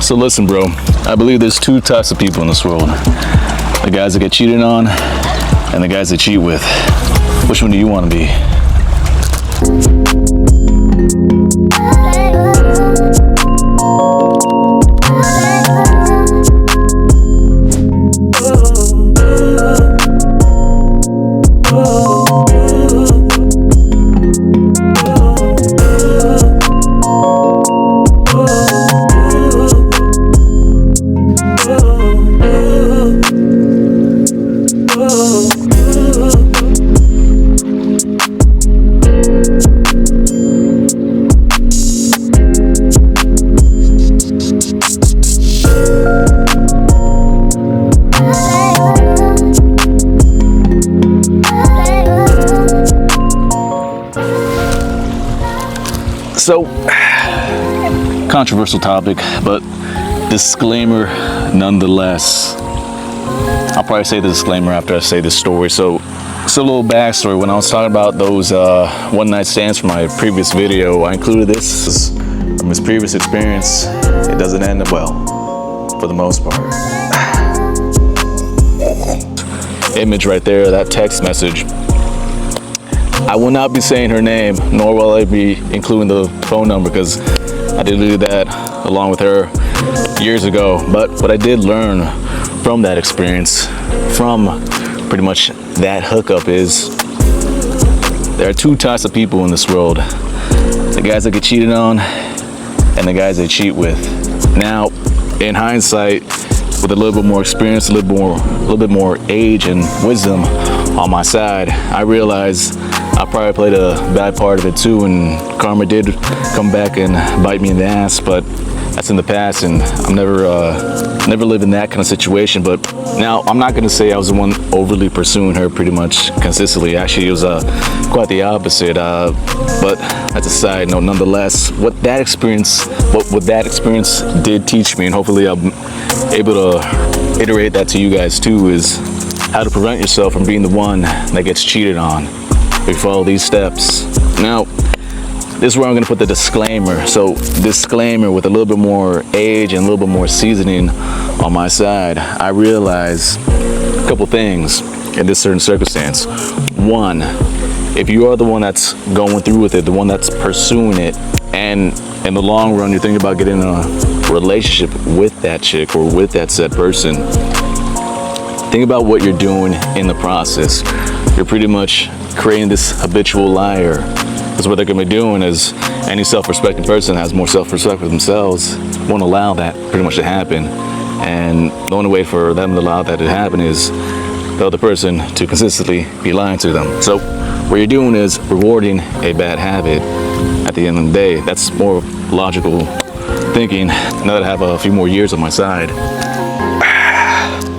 So listen, bro, I believe there's two types of people in this world. The guys that get cheated on and the guys that cheat with. Which one do you want to be? So, controversial topic, but disclaimer nonetheless. I'll probably say the disclaimer after I say this story. So, it's a little backstory. When I was talking about those one night stands from my previous video, I included this from his previous experience. It doesn't end well, for the most part. Image right there, that text message. I will not be saying her name, nor will I be including the phone number, because I deleted that along with her years ago. But what I did learn from that experience, from pretty much that hookup, is there are two types of people in this world. The guys that get cheated on and the guys they cheat with. Now, in hindsight, with a little bit more experience, a little bit more age and wisdom on my side, I realized I probably played a bad part of it too, and karma did come back and bite me in the ass, but that's in the past, and I'm never lived in that kind of situation. But now, I'm not gonna say I was the one overly pursuing her pretty much consistently. Actually, it was quite the opposite, but that's a side note nonetheless. What that experience did teach me, and hopefully I'm able to iterate that to you guys too, is how to prevent yourself from being the one that gets cheated on. We follow these steps. Now, this is where I'm gonna put the disclaimer. So, disclaimer with a little bit more age and a little bit more seasoning on my side. I realize a couple things in this certain circumstance. One, if you are the one that's going through with it, the one that's pursuing it, and in the long run, you're thinking about getting in a relationship with that chick or with that said person, think about what you're doing in the process. You're pretty much creating this habitual liar. Because what they're going to be doing is, any self-respecting person has more self-respect for themselves, won't allow that pretty much to happen. And the only way for them to allow that to happen is the other person to consistently be lying to them. So what you're doing is rewarding a bad habit at the end of the day. That's more logical thinking now that I have a few more years on my side.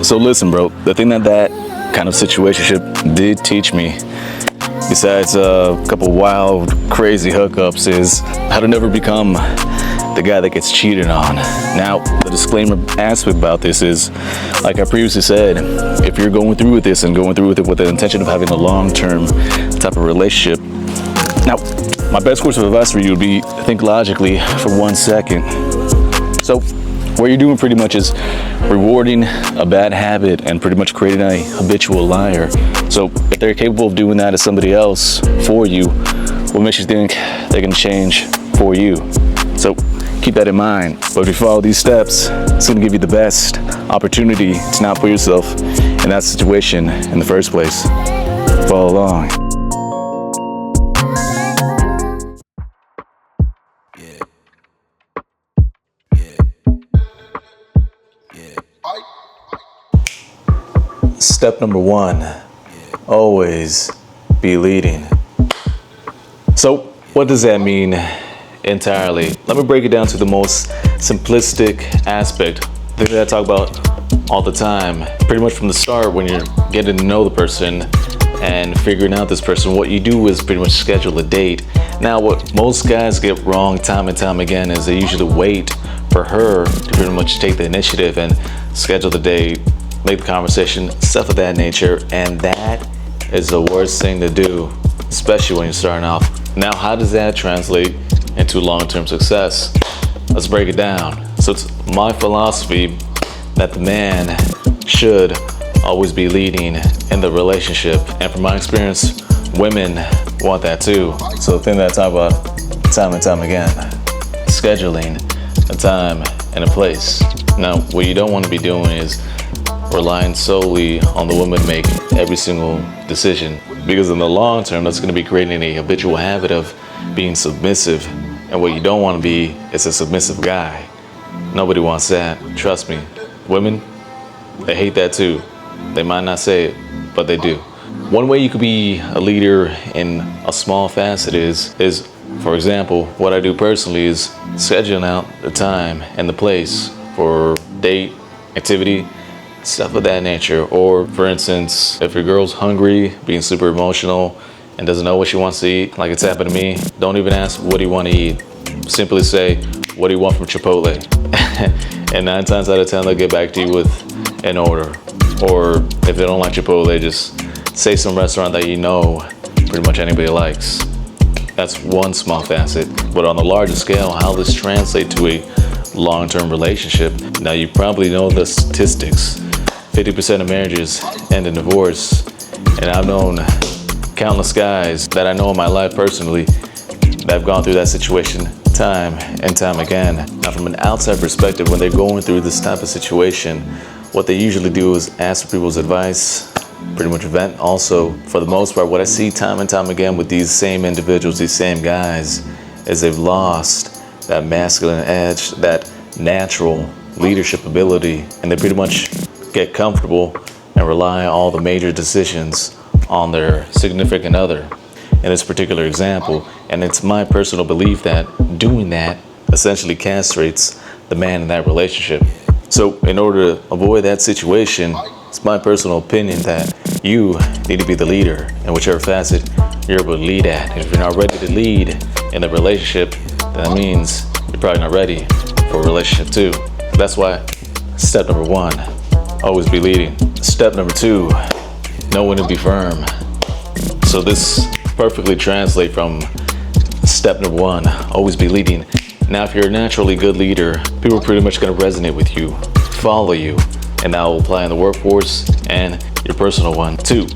So listen, bro, the thing that kind of situationship did teach me, besides a couple wild, crazy hookups, is how to never become the guy that gets cheated on. Now, the disclaimer aspect about this is, like I previously said, if you're going through with this and going through with it with the intention of having a long-term type of relationship, now, my best course of advice for you would be think logically for 1 second. So, what you're doing pretty much is rewarding a bad habit and pretty much creating a habitual liar. So if they're capable of doing that as somebody else for you, what makes you think they're gonna change for you? So keep that in mind. But if you follow these steps, it's gonna give you the best opportunity to not put yourself in that situation in the first place. Follow along. Step number 1, always be leading. So what does that mean entirely? Let me break it down to the most simplistic aspect, the thing that I talk about all the time. Pretty much from the start, when you're getting to know the person and figuring out this person, what you do is pretty much schedule a date. Now, what most guys get wrong time and time again is they usually wait for her to pretty much take the initiative and schedule the date, make the conversation, stuff of that nature, and that is the worst thing to do, especially when you're starting off. Now, how does that translate into long-term success? Let's break it down. So it's my philosophy that the man should always be leading in the relationship. And from my experience, women want that too. So the thing that I talk about time and time again, scheduling a time and a place. Now, what you don't want to be doing is relying solely on the woman to make every single decision, because in the long term, that's going to be creating a habitual habit of being submissive. And what you don't want to be is a submissive guy. Nobody wants that. Trust me. Women, they hate that too. They might not say it, but they do. One way you could be a leader in a small facet is, for example, what I do personally is scheduling out the time and the place for date, activity, stuff of that nature. Or for instance, if your girl's hungry, being super emotional, and doesn't know what she wants to eat, like it's happened to me, don't even ask, what do you want to eat? Simply say, what do you want from Chipotle? And 9 times out of 10, they'll get back to you with an order. Or if they don't like Chipotle, just say some restaurant that you know pretty much anybody likes. That's one small facet. But on the larger scale, how this translates to a long-term relationship. Now, you probably know the statistics. 50% of marriages end in divorce. And I've known countless guys that I know in my life personally that have gone through that situation time and time again. Now, from an outside perspective, when they're going through this type of situation, what they usually do is ask for people's advice, pretty much vent. Also, for the most part, what I see time and time again with these same individuals, these same guys, is they've lost that masculine edge, that natural leadership ability, and they pretty much get comfortable and rely on all the major decisions on their significant other in this particular example. And it's my personal belief that doing that essentially castrates the man in that relationship. So in order to avoid that situation, it's my personal opinion that you need to be the leader in whichever facet you're able to lead at. And if you're not ready to lead in the relationship, then that means you're probably not ready for a relationship too. That's why step number 1, always be leading. Step number 2, know when to be firm. So this perfectly translates from step number 1, always be leading. Now, if you're a naturally good leader, people are pretty much going to resonate with you, follow you, and that will apply in the workforce and your personal one too.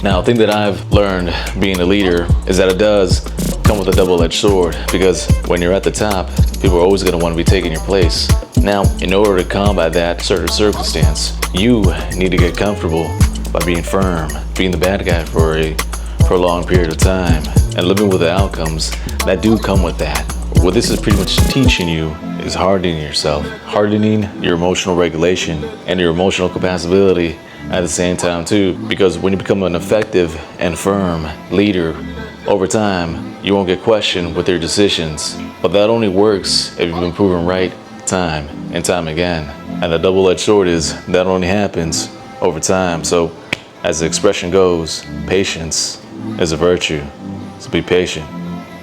Now, the thing that I've learned being a leader is that it does come with a double-edged sword, because when you're at the top, people are always going to want to be taking your place. Now, in order to combat that certain circumstance, you need to get comfortable by being firm, being the bad guy for a prolonged period of time, and living with the outcomes that do come with that. What this is pretty much teaching you is hardening yourself, hardening your emotional regulation and your emotional capacity at the same time too. Because when you become an effective and firm leader, over time, you won't get questioned with your decisions. But that only works if you've been proven right time and time again. And the double-edged sword is that only happens over time. So as the expression goes, patience is a virtue. So be patient.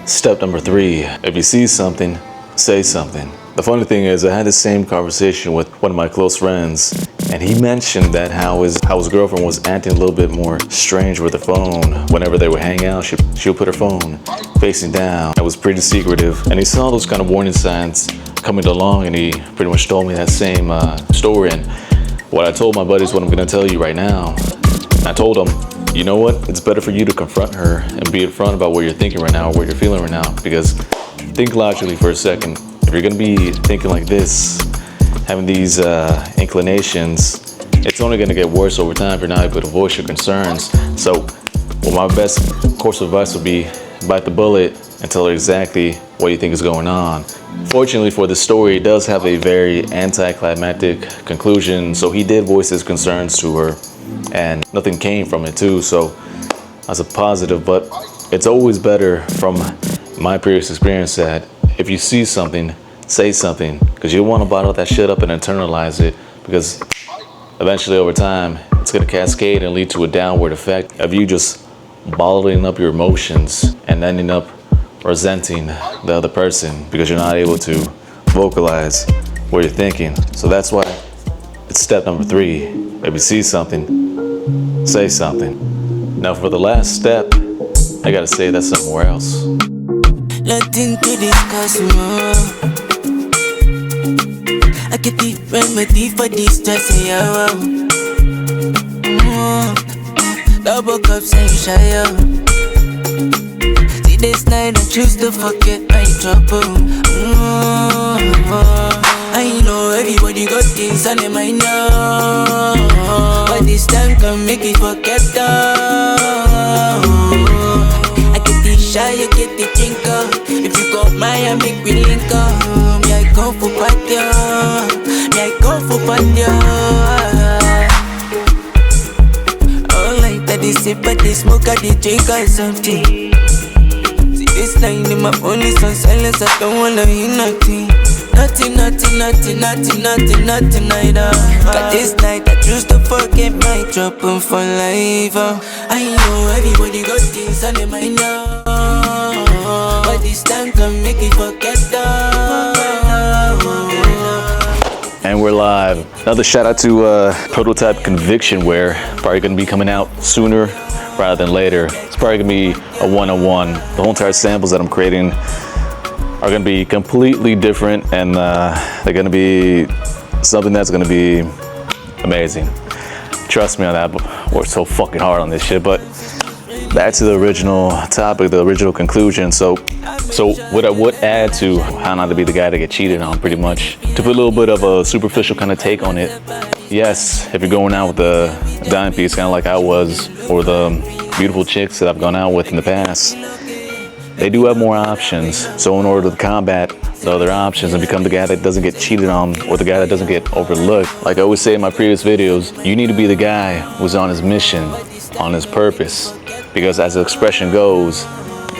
Step number 3, if you see something, say something. The funny thing is, I had the same conversation with one of my close friends, and he mentioned that how his girlfriend was acting a little bit more strange with her phone. Whenever they would hang out, she'll put her phone facing down. It was pretty secretive, and he saw those kind of warning signs coming along, and he pretty much told me that same story. And what I told my buddy is what I'm gonna tell you right now. I told him, you know what? It's better for you to confront her and be upfront about what you're thinking right now or what you're feeling right now. Because think logically for a second. If you're gonna be thinking like this, having these inclinations, it's only gonna get worse over time if you're not able to voice your concerns. So, well, my best course of advice would be bite the bullet and tell her exactly what you think is going on. Fortunately for this story, it does have a very anticlimactic conclusion. So he did voice his concerns to her, and nothing came from it too. So that's a positive, but it's always better from my previous experience that if you see something, say something, because you want to bottle that shit up and internalize it, because eventually over time, it's going to cascade and lead to a downward effect of you just bottling up your emotions and ending up resenting the other person because you're not able to vocalize what you're thinking. So that's why it's step number 3. If you see something, say something. Now for the last step, I gotta say that somewhere else. Nothing to discuss more. get the remedy for this stress, yeah. Double cups and shy, see this night I choose to forget my trouble. I know everybody got things on their mind now, but this time can make it forget though. I get the shy, I get the drinker. If you got my make we link up. Me I go for party, me I go for party. All night I dey sip, I dey smoke, I dey drink or something. See this line in my phone is on silence, I don't wanna hear nothing. Nothing, either. But this night I choose to forget my trouble for life. I know everybody got things on their mind now, but this time can make it forget though. And we're live. Another shout out to Prototype Conviction Wear. Probably gonna be coming out sooner rather than later. It's probably gonna be a one-on-one. The whole entire samples that I'm creating are gonna be completely different, and they're gonna be something that's gonna be amazing. Trust me on that. Worked so fucking hard on this shit. But back to the original topic, the original conclusion. So what I would add to how not to be the guy to get cheated on, pretty much, to put a little bit of a superficial kind of take on it. Yes, if you're going out with a dime piece, kind of like I was, or the beautiful chicks that I've gone out with in the past, they do have more options. So in order to combat the other options and become the guy that doesn't get cheated on, or the guy that doesn't get overlooked, like I always say in my previous videos, you need to be the guy who's on his mission, on his purpose. Because as the expression goes,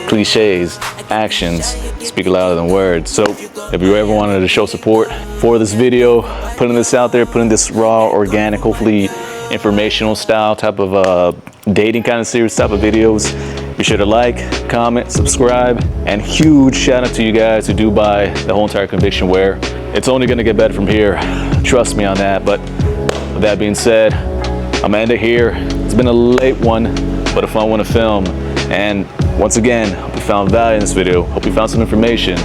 cliches, actions speak louder than words. So if you ever wanted to show support for this video, putting this out there, putting this raw, organic, hopefully informational style type of dating kind of series type of videos, be sure to like, comment, subscribe, and huge shout out to you guys who do buy the whole entire Conviction Wear. It's only gonna get better from here. Trust me on that. But with that being said, I'm gonna end it here. It's been a late one, but a fun one to film. And once again, hope you found value in this video. Hope you found some information.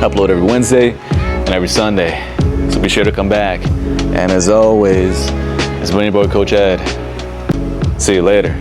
Upload every Wednesday and every Sunday. So be sure to come back. And as always, it's been your boy Coach Ed. See you later.